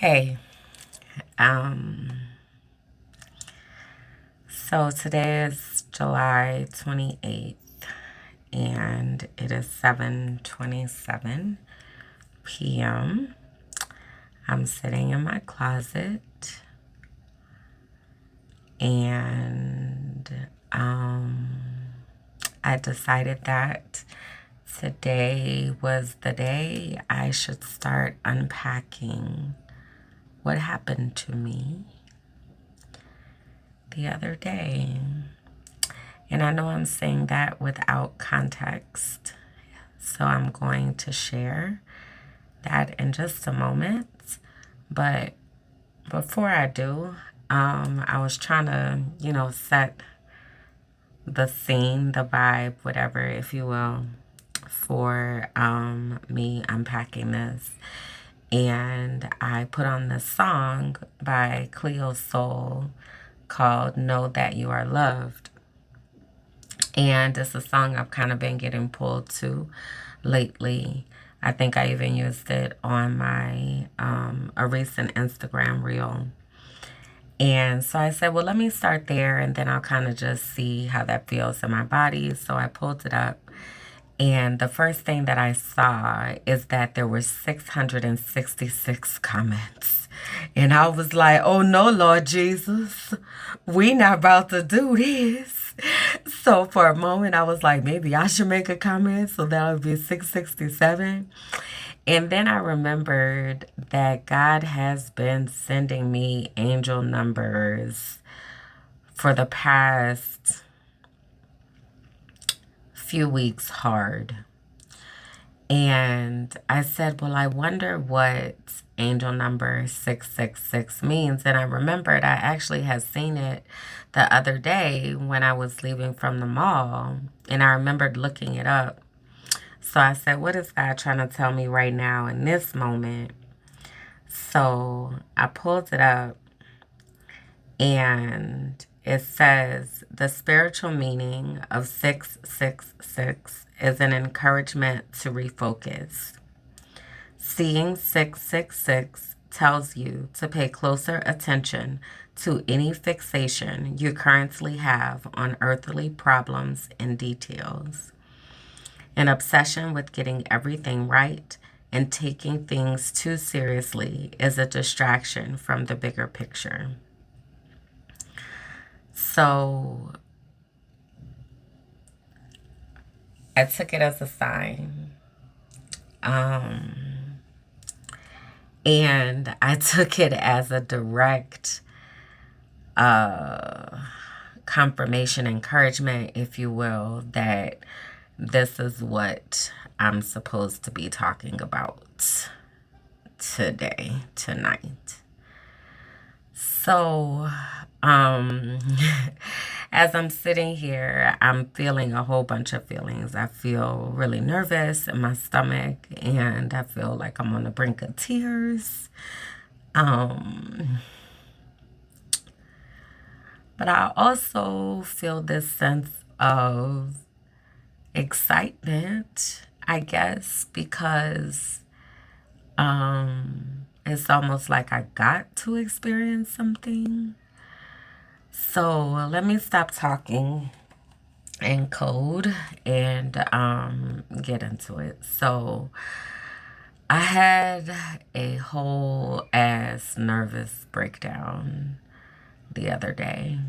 Hey, um, so today is July 28th and it is 7:27 p.m. I'm sitting in my closet and I decided that today was the day I should start unpacking what happened to me the other day. And I know I'm saying that without context, so I'm going to share that in just a moment. But before I do, I was trying to, set the scene, the vibe, whatever, if you will, for me unpacking this. And I put on this song by Cleo Soul called Know That You Are Loved. And it's a song I've kind of been getting pulled to lately. I think I even used it on my a recent Instagram reel. And so I said, well, let me start there and then I'll kind of just see how that feels in my body. So I pulled it up. And the first thing that I saw is that there were 666 comments. And I was like, oh no, Lord Jesus, we not about to do this. So for a moment, I was like, maybe I should make a comment. So that would be 667. And then I remembered that God has been sending me angel numbers for the past few weeks hard. And I said, well, I wonder what angel number 666 means. And I remembered I actually had seen it the other day when I was leaving from the mall. And I remembered looking it up. So I said, what is God trying to tell me right now in this moment? So I pulled it up and it says the spiritual meaning of 666 is an encouragement to refocus. Seeing 666 tells you to pay closer attention to any fixation you currently have on earthly problems and details. An obsession with getting everything right and taking things too seriously is a distraction from the bigger picture. So I took it as a sign. And I took it as a direct confirmation, encouragement, if you will, that this is what I'm supposed to be talking about today, tonight. So, as I'm sitting here, I'm feeling a whole bunch of feelings. I feel really nervous in my stomach, and I feel like I'm on the brink of tears. But I also feel this sense of excitement, I guess, because it's almost like I got to experience something. So let me stop talking in code and get into it. So I had a whole ass nervous breakdown the other day.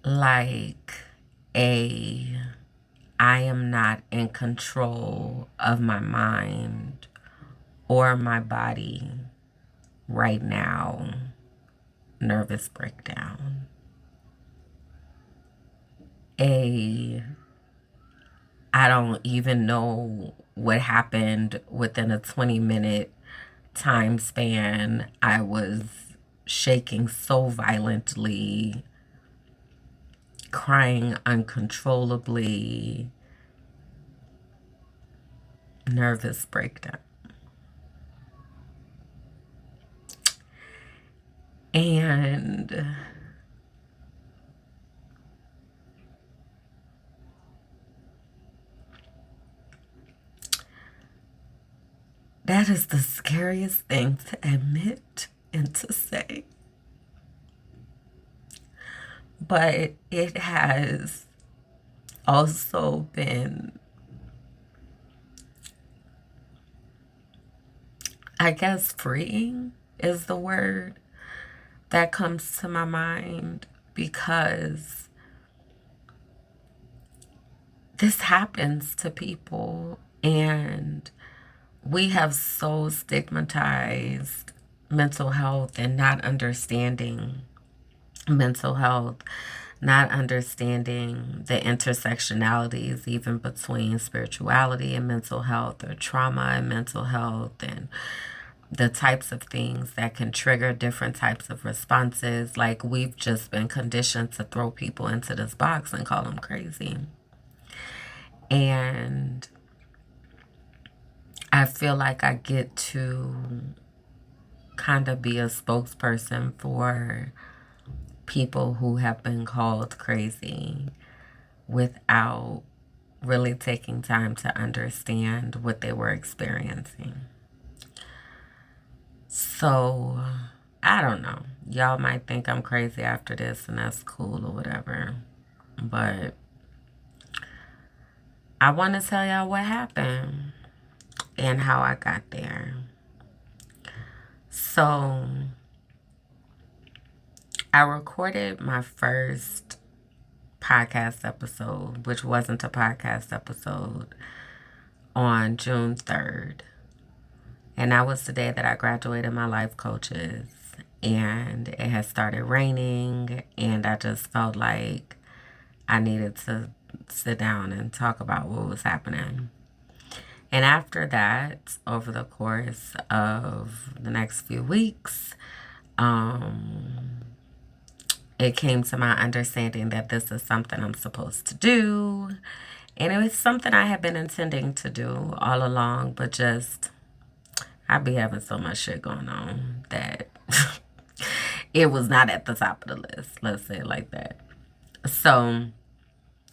Like I am not in control of my mind or my body right now nervous breakdown. I don't even know what happened within a 20-minute time span. I was shaking so violently, crying uncontrollably, nervous breakdown. And That is the scariest thing to admit and to say. But it has also been, I guess, freeing is the word that comes to my mind, because this happens to people, and we have so stigmatized mental health and not understanding mental health, not understanding the intersectionalities even between spirituality and mental health, or trauma and mental health, and the types of things that can trigger different types of responses. Like, we've just been conditioned to throw people into this box and call them crazy. And I feel like I get to kind of be a spokesperson for people who have been called crazy without really taking time to understand what they were experiencing. So, I don't know. Y'all might think I'm crazy after this, and that's cool or whatever. But I want to tell y'all what happened and how I got there. So, I recorded my first podcast episode, which wasn't a podcast episode, on June 3rd. And that was the day that I graduated my life coaches. And it had started raining, and I just felt like I needed to sit down and talk about what was happening. And after that, over the course of the next few weeks, it came to my understanding that this is something I'm supposed to do. And it was something I had been intending to do all along, but just, I be having so much shit going on that it was not at the top of the list. Let's say it like that. So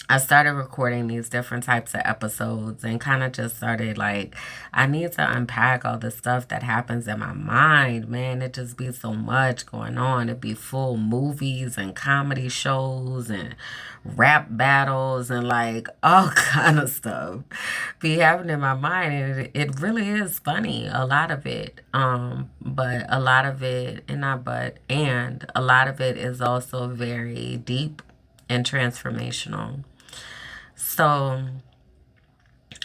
I started recording these different types of episodes and kind of just started like, I need to unpack all the stuff that happens in my mind, man. It just be so much going on. It be full movies and comedy shows and rap battles and like all kind of stuff be happening in my mind. And it really is funny, a lot of it. But a lot of it, and a lot of it is also very deep and transformational. So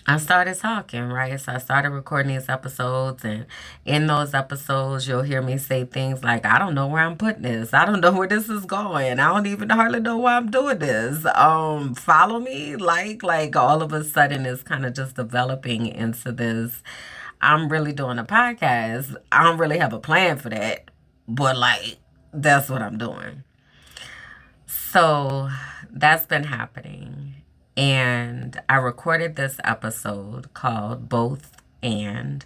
I started talking, right? So I started recording these episodes, and in those episodes, you'll hear me say things like, I don't know where I'm putting this. I don't know where this is going. I don't even hardly know why I'm doing this. Follow me. Like all of a sudden it's kind of just developing into this. I'm really doing a podcast. I don't really have a plan for that, but like, that's what I'm doing. So that's been happening. And I recorded this episode called Both And.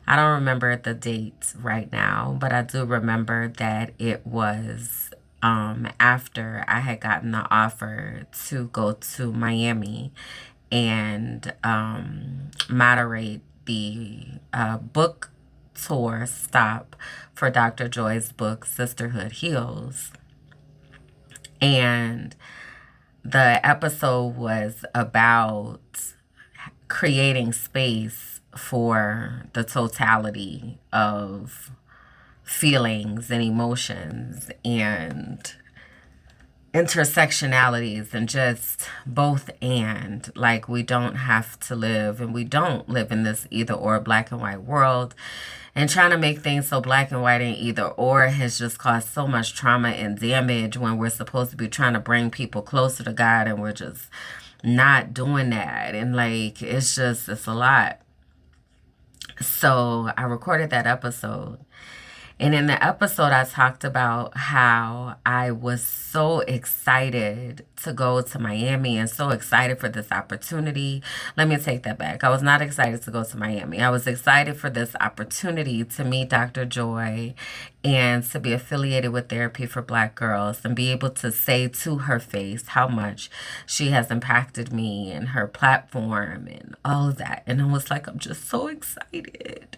I don't remember the dates right now, but I do remember that it was after I had gotten the offer to go to Miami and moderate the book tour stop for Dr. Joy's book, Sisterhood Heals. And the episode was about creating space for the totality of feelings and emotions and intersectionalities, and just both and. Like, we don't have to live, and we don't live in this either or black and white world. And trying to make things so black and white and either or has just caused so much trauma and damage when we're supposed to be trying to bring people closer to God, and we're just not doing that. And like, it's a lot. So I recorded that episode. And in the episode, I talked about how I was so excited to go to Miami and so excited for this opportunity. Let me take that back. I was not excited to go to Miami. I was excited for this opportunity to meet Dr. Joy and to be affiliated with Therapy for Black Girls and be able to say to her face how much she has impacted me and her platform and all of that. And I was like, I'm just so excited.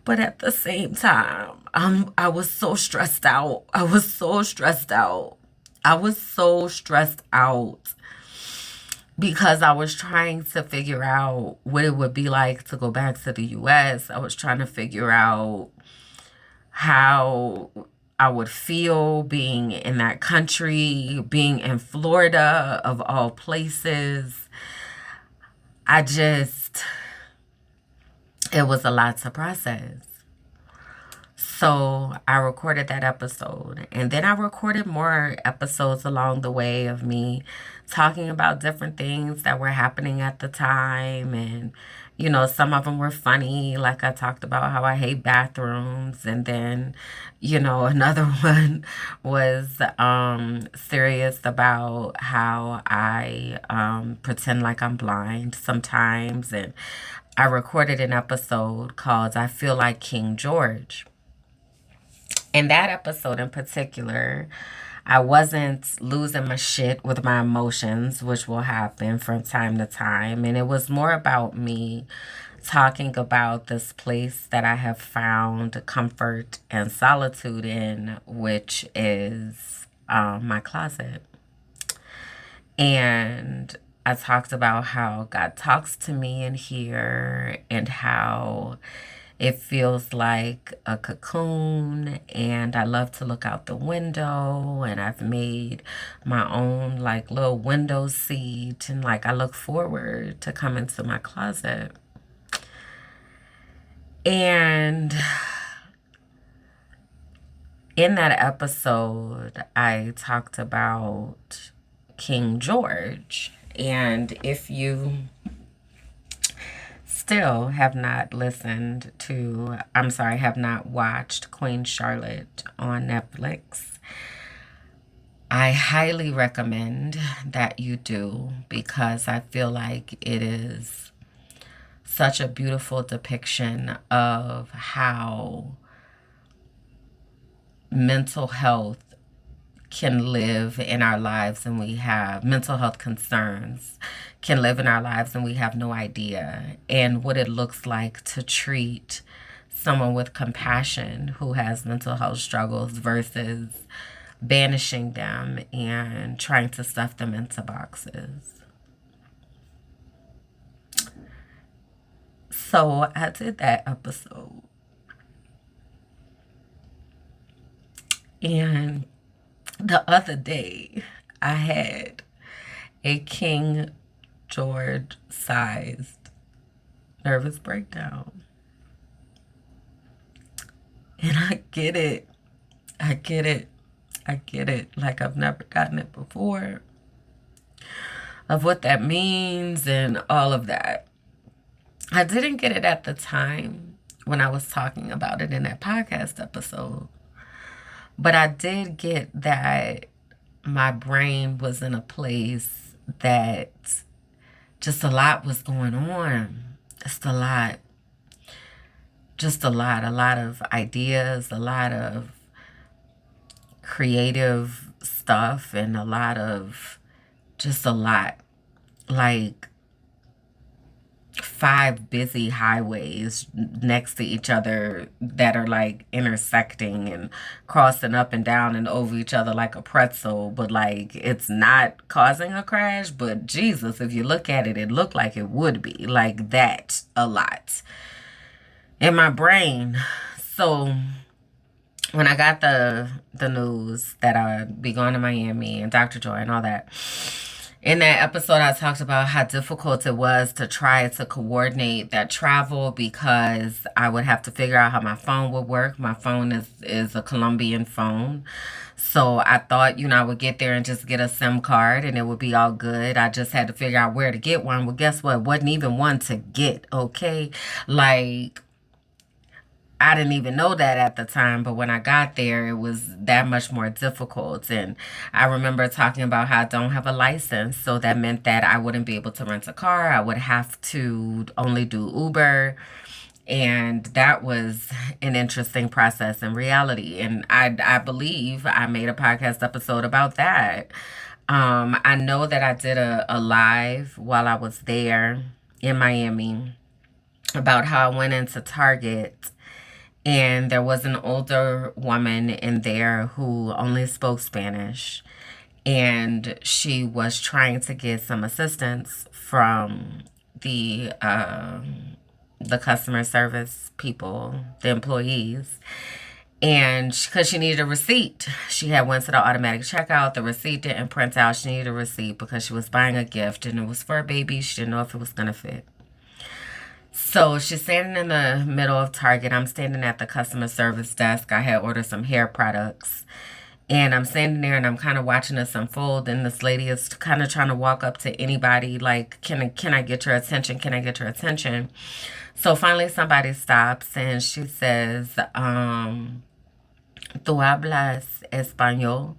But at the same time, I was so stressed out. I was so stressed out. I was so stressed out because I was trying to figure out what it would be like to go back to the US. I was trying to figure out how I would feel being in that country, being in Florida of all places. It was a lot to process. So I recorded that episode. And then I recorded more episodes along the way of me talking about different things that were happening at the time. And, some of them were funny. Like I talked about how I hate bathrooms. And then, another one was serious about how I pretend like I'm blind sometimes. And I recorded an episode called I Feel Like King George. In that episode in particular, I wasn't losing my shit with my emotions, which will happen from time to time. And it was more about me talking about this place that I have found comfort and solitude in, which is my closet. And I talked about how God talks to me in here and how it feels like a cocoon, and I love to look out the window, and I've made my own like little window seat, and like I look forward to coming to my closet. And in that episode, I talked about King George. And if you still have not have not watched Queen Charlotte on Netflix, I highly recommend that you do, because I feel like it is such a beautiful depiction of how mental health can live in our lives, and we have mental health concerns can live in our lives and we have no idea, and what it looks like to treat someone with compassion who has mental health struggles versus banishing them and trying to stuff them into boxes. So I did that episode, and the other day I had a King George-sized nervous breakdown. And I get it. Like I've never gotten it before, of what that means and all of that. I didn't get it at the time when I was talking about it in that podcast episode, but I did get that my brain was in a place that just a lot was going on. Just a lot of ideas, a lot of creative stuff, and a lot, like 5 busy highways next to each other that are like intersecting and crossing up and down and over each other like a pretzel, but like it's not causing a crash. But Jesus, if you look at it, it looked like it would be like that a lot in my brain. So when I got the news that I'd be going to Miami and Dr. Joy and all that, in that episode, I talked about how difficult it was to try to coordinate that travel, because I would have to figure out how my phone would work. My phone is a Colombian phone. So I thought, I would get there and just get a SIM card and it would be all good. I just had to figure out where to get one. Well, guess what? Wasn't even one to get, okay? Like, I didn't even know that at the time, but when I got there, it was that much more difficult. And I remember talking about how I don't have a license, so that meant that I wouldn't be able to rent a car. I would have to only do Uber. And that was an interesting process in reality. And I believe I made a podcast episode about that. I know that I did a live while I was there in Miami about how I went into Target and there was an older woman in there who only spoke Spanish. And she was trying to get some assistance from the customer service people, the employees. And because she needed a receipt, she had went to the automatic checkout. The receipt didn't print out. She needed a receipt because she was buying a gift and it was for a baby. She didn't know if it was going to fit. So she's standing in the middle of Target. I'm standing at the customer service desk. I had ordered some hair products. And I'm standing there and I'm kind of watching this unfold. And this lady is kind of trying to walk up to anybody like, can I get your attention? Can I get your attention? So finally somebody stops and she says, "Tu hablas español?"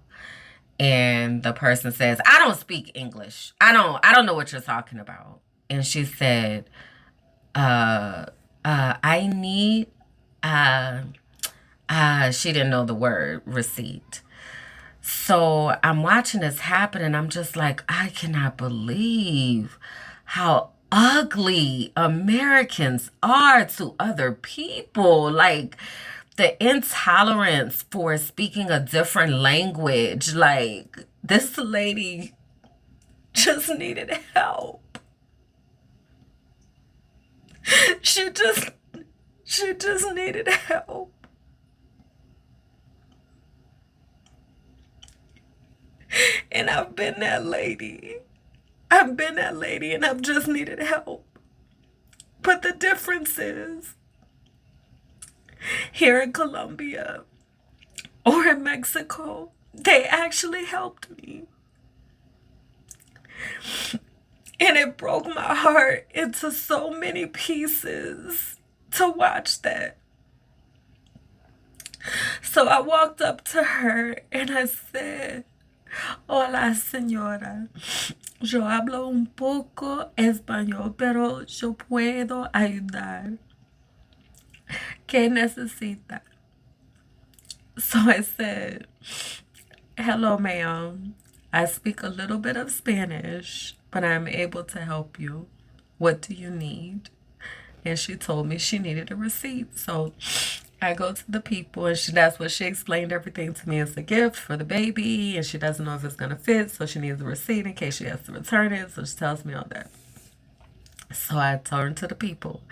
And the person says, "I don't speak English. I don't know what you're talking about." And she said, I need, she didn't know the word receipt. So I'm watching this happen and I'm just like, I cannot believe how ugly Americans are to other people. Like the intolerance for speaking a different language. Like this lady just needed help. She just needed help. And I've been that lady. And I've just needed help. But the difference is, here in Colombia or in Mexico, they actually helped me. And it broke my heart into so many pieces to watch that. So I walked up to her and I said, "Hola, señora. Yo hablo un poco español, pero yo puedo ayudar. ¿Qué necesita?" So I said, "Hello, ma'am. I speak a little bit of Spanish, but I'm able to help you. What do you need?" And she told me she needed a receipt. So I go to the people and that's what she explained everything to me. It's a gift for the baby and she doesn't know if it's going to fit. So she needs a receipt in case she has to return it. So she tells me all that. So I turned to the people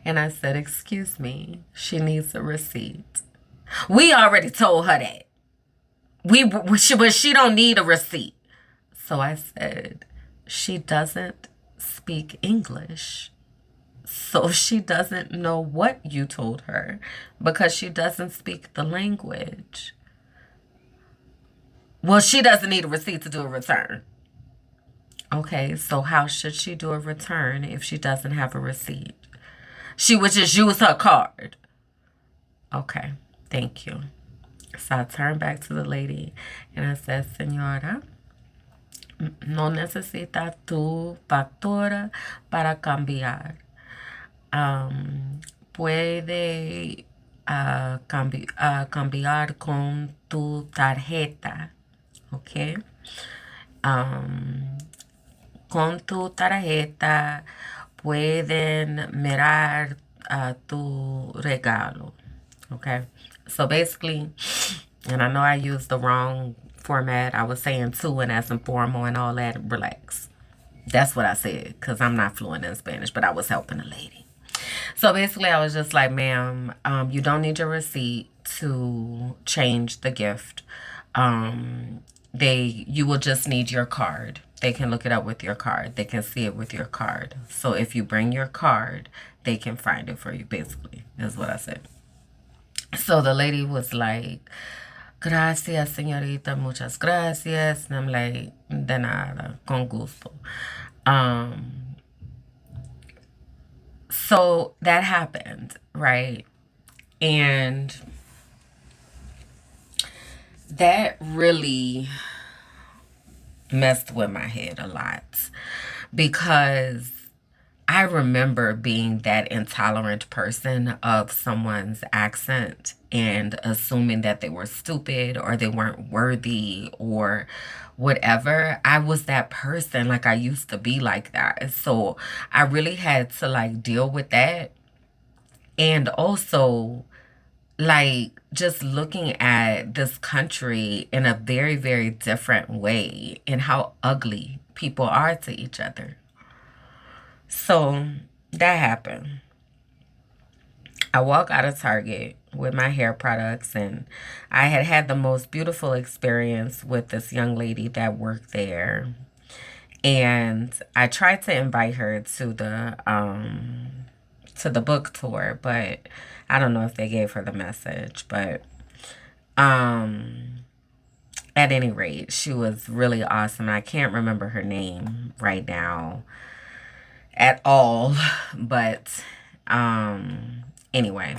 and I said, "Excuse me, she needs a receipt." We already told her that. But she don't need a receipt. So I said, "She doesn't speak English. So she doesn't know what you told her because she doesn't speak the language." "Well, she doesn't need a receipt to do a return." "Okay, so how should she do a return if she doesn't have a receipt?" "She would just use her card." "Okay, thank you." So I turned back to the lady and I said, "Señora, no necesita tu factura para cambiar. Puede cambiar con tu tarjeta, ¿ok? Con tu tarjeta pueden mirar tu regalo." Okay, so basically, and I know I used the wrong format. I was saying "tú" and as informal and all that. Relax. That's what I said because I'm not fluent in Spanish, but I was helping a lady. So basically, I was just like, "Ma'am, you don't need your receipt to change the gift. You will just need your card. They can look it up with your card. They can see it with your card. So if you bring your card, they can find it for you," basically, is what I said. So the lady was like, "Gracias, señorita, muchas gracias." And I'm like, "De nada, con gusto." So that happened, right? And that really messed with my head a lot because I remember being that intolerant person of someone's accent and assuming that they were stupid or they weren't worthy or whatever. I was that person. Like, I used to be like that. So I really had to like deal with that. And also, like, just looking at this country in a very, very different way and how ugly people are to each other. So that happened. I walk out of Target with my hair products, and I had had the most beautiful experience with this young lady that worked there. And I tried to invite her to the book tour, but I don't know if they gave her the message. But um at any rate, she was really awesome. I can't remember her name right now at all. But anyway,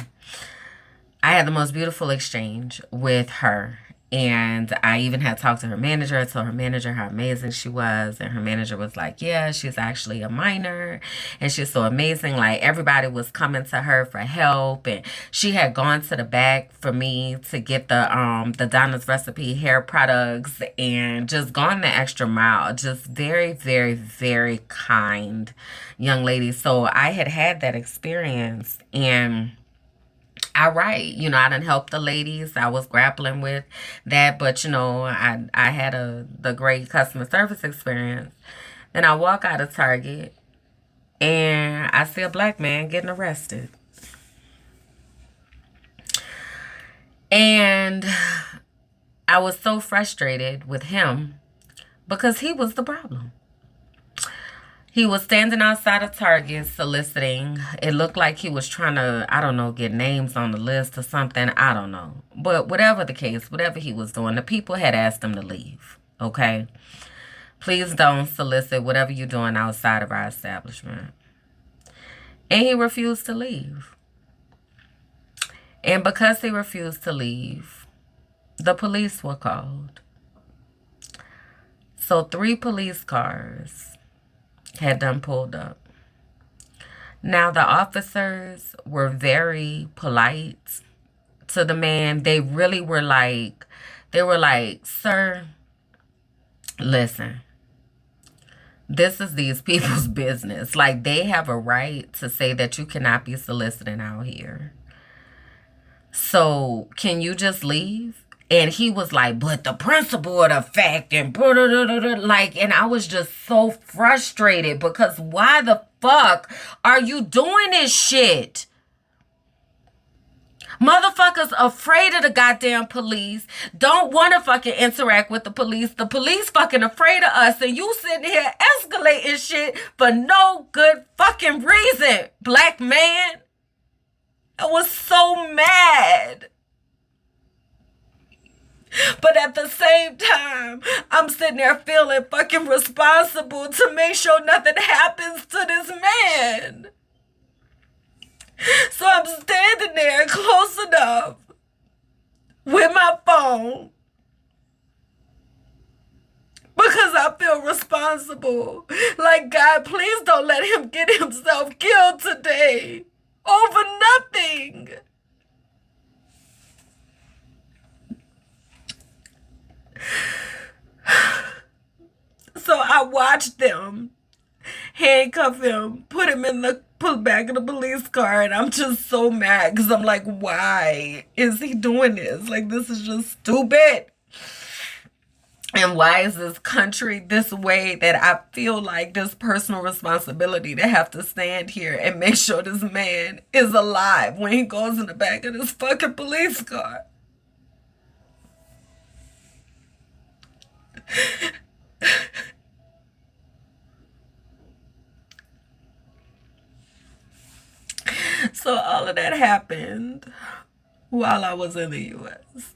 I had the most beautiful exchange with her. And I even had talked to her manager. I told her manager how amazing she was. And her manager was like, yeah, she's actually a minor. And she's so amazing. Like, everybody was coming to her for help. And she had gone to the back for me to get the Donna's Recipe hair products and just gone the extra mile. Just very, very, very kind young lady. So I had had that experience. And I write, I didn't help the ladies. I was grappling with that, but I had the great customer service experience. Then I walk out of Target and I see a black man getting arrested. And I was so frustrated with him because he was the problem. He was standing outside of Target soliciting. It looked like he was trying to, I don't know, get names on the list or something. I don't know. But whatever the case, whatever he was doing, the people had asked him to leave. Okay? Please don't solicit whatever you're doing outside of our establishment. And he refused to leave. And because he refused to leave, the police were called. So 3 police cars had done pulled up. Now, the officers were very polite to the man. They really were like, sir, listen, this is these people's business. Like, they have a right to say that you cannot be soliciting out here. So can you just leave? And he was like, but the principle of the fact and like, and I was just so frustrated because why the fuck are you doing this shit? Motherfuckers afraid of the goddamn police, don't want to fucking interact with the police fucking afraid of us, and you sitting here escalating shit for no good fucking reason, black man. I was so mad. But at the same time, I'm sitting there feeling fucking responsible to make sure nothing happens to this man. So I'm standing there close enough with my phone because I feel responsible. Like, God, please don't let him get himself killed today over nothing. So I watched them handcuff him, put him back in the police car, and I'm just so mad because I'm like, why is he doing this? Like, this is just stupid. And why is this country this way that I feel like this personal responsibility to have to stand here and make sure this man is alive when he goes in the back of this fucking police car? So all of that happened while I was in the U.S.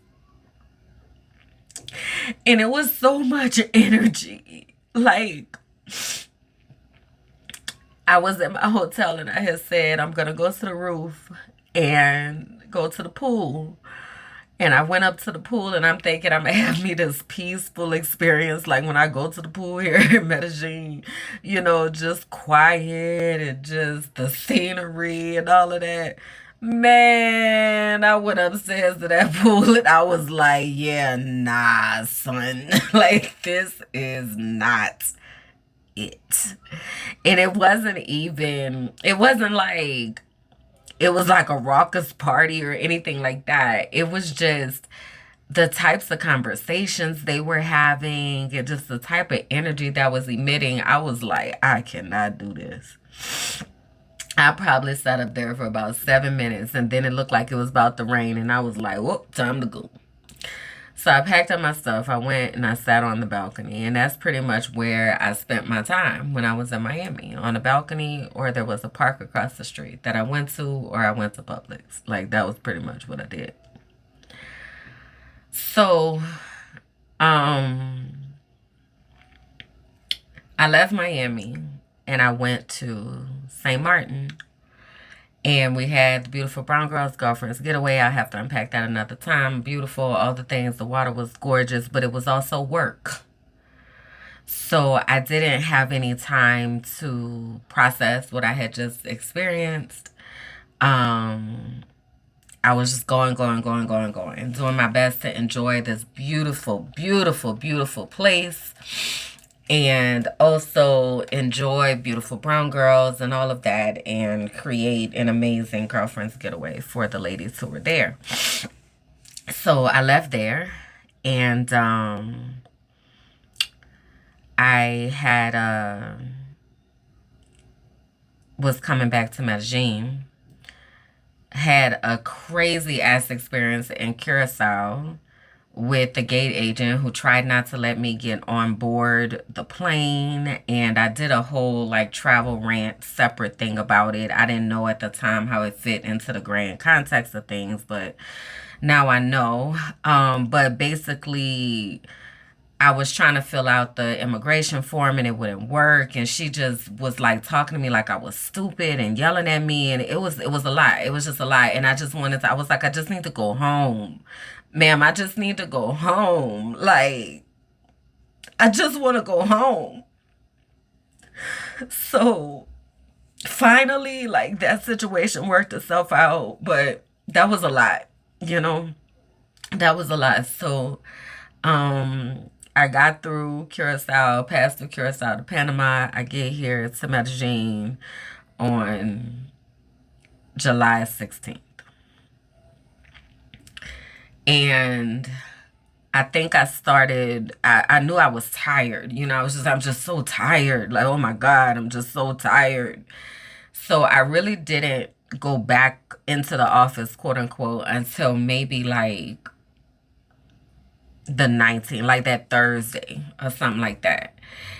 And it was so much energy. Like, I was at my hotel and I had said, I'm going to go to the roof and go to the pool. And I went up to the pool and I'm thinking I'm gonna have me this peaceful experience like when I go to the pool here in Medellin, just quiet and just the scenery and all of that. Man, I went upstairs to that pool and I was like, yeah, nah, son. Like, this is not it. And it wasn't like, it was like a raucous party or anything like that. It was just the types of conversations they were having and just the type of energy that was emitting. I was like, I cannot do this. I probably sat up there for about 7 minutes and then it looked like it was about to rain and I was like, whoop, time to go. So I packed up my stuff. I went and I sat on the balcony. And that's pretty much where I spent my time when I was in Miami. On the balcony, or there was a park across the street that I went to, or I went to Publix. Like, that was pretty much what I did. So, I left Miami and I went to St. Martin. And we had the beautiful Brown Girls Girlfriends Getaway. I have to unpack that another time. Beautiful, all the things. The water was gorgeous, but it was also work. So I didn't have any time to process what I had just experienced. I was just going, doing my best to enjoy this beautiful, beautiful, beautiful place. And also enjoy beautiful brown girls and all of that and create an amazing girlfriend's getaway for the ladies who were there. So I left there and I had was coming back to Medellin. Had a crazy ass experience in Curacao with the gate agent who tried not to let me get on board the plane. And I did a whole like travel rant separate thing about it. I didn't know at the time how it fit into the grand context of things, but now I know. But basically, I was trying to fill out the immigration form and it wouldn't work. And she just was like talking to me like I was stupid and yelling at me. And it was a lot. It was just a lot. And I was like, I just need to go home. Ma'am, I just need to go home. Like, I just want to go home. So finally, like, that situation worked itself out. But that was a lot, That was a lot. So, I got through Curacao, passed through Curacao to Panama. I get here to Medellin on July 16th. And I think I knew I was tired. I'm just so tired. Like, oh my God, I'm just so tired. So I really didn't go back into the office, quote unquote, until maybe like the 19th, like that Thursday or something like that.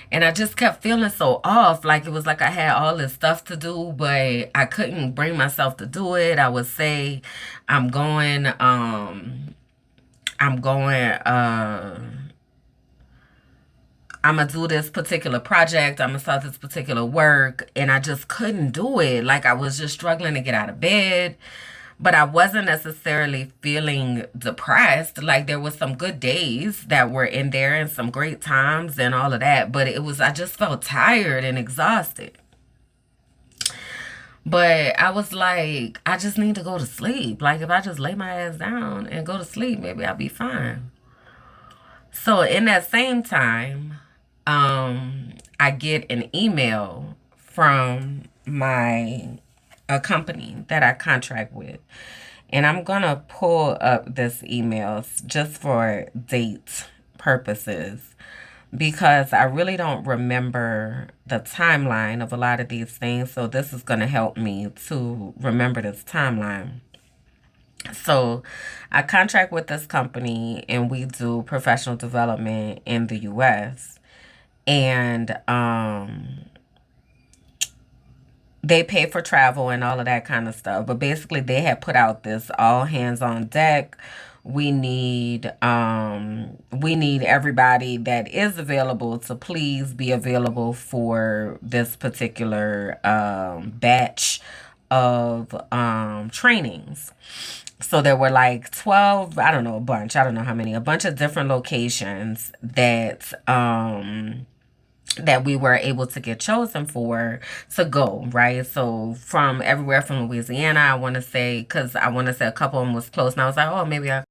And I just kept feeling so off. Like it was like I had all this stuff to do, but I couldn't bring myself to do it. I would say, I'm going, I'm gonna do this particular project. I'm gonna start this particular work. And I just couldn't do it. Like I was just struggling to get out of bed. But I wasn't necessarily feeling depressed. Like there was some good days that were in there and some great times and all of that. But I just felt tired and exhausted. But I was like, I just need to go to sleep. Like if I just lay my ass down and go to sleep, maybe I'll be fine. So in that same time, I get an email from a company that I contract with. And I'm going to pull up this email just for date purposes because I really don't remember the timeline of a lot of these things. So this is going to help me to remember this timeline. So I contract with this company and we do professional development in the U.S. And they pay for travel and all of that kind of stuff. But basically they had put out this all hands on deck. We need everybody that is available to please be available for this particular batch of trainings. So there were like 12, I don't know, a bunch, I don't know how many, a bunch of different locations that we were able to get chosen for to go, right? So from everywhere from Louisiana, I want to say, because I want to say a couple of them was close, and I was like, oh, maybe I